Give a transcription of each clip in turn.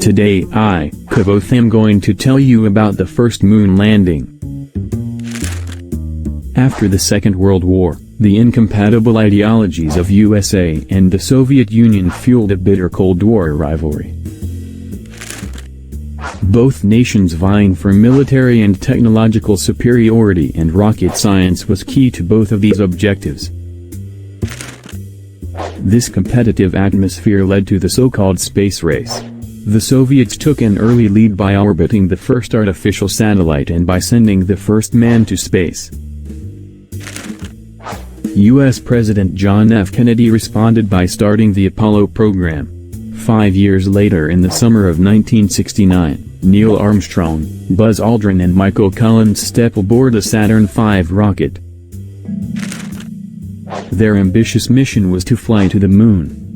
Today I, Kavoth, am going to tell you about the first moon landing. After the Second World War, the incompatible ideologies of USA and the Soviet Union fueled a bitter Cold War rivalry. Both nations vying for military and technological superiority, and rocket science was key to both of these objectives. This competitive atmosphere led to the so-called space race. The Soviets took an early lead by orbiting the first artificial satellite and by sending the first man to space. U.S. President John F. Kennedy responded by starting the Apollo program. 5 years later, in the summer of 1969, Neil Armstrong, Buzz Aldrin and Michael Collins stepped aboard the Saturn V rocket. Their ambitious mission was to fly to the moon.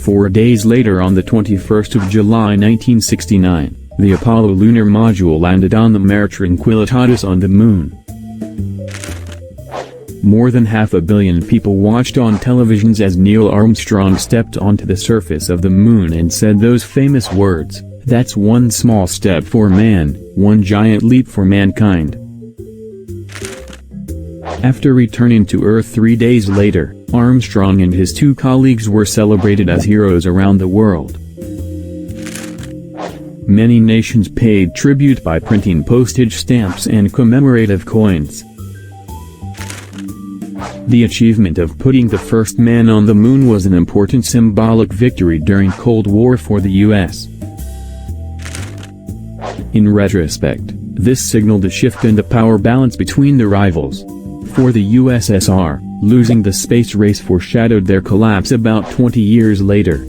4 days later, on the 21st of July 1969, the Apollo lunar module landed on the Mare Tranquillitatis on the moon. More than 500 million people watched on televisions as Neil Armstrong stepped onto the surface of the moon and said those famous words, "That's one small step for man, one giant leap for mankind." After returning to Earth 3 days later, Armstrong and his two colleagues were celebrated as heroes around the world. Many nations paid tribute by printing postage stamps and commemorative coins. The achievement of putting the first man on the moon was an important symbolic victory during Cold War for the U.S. In retrospect, this signaled a shift in the power balance between the rivals. For the USSR, losing the space race foreshadowed their collapse about 20 years later.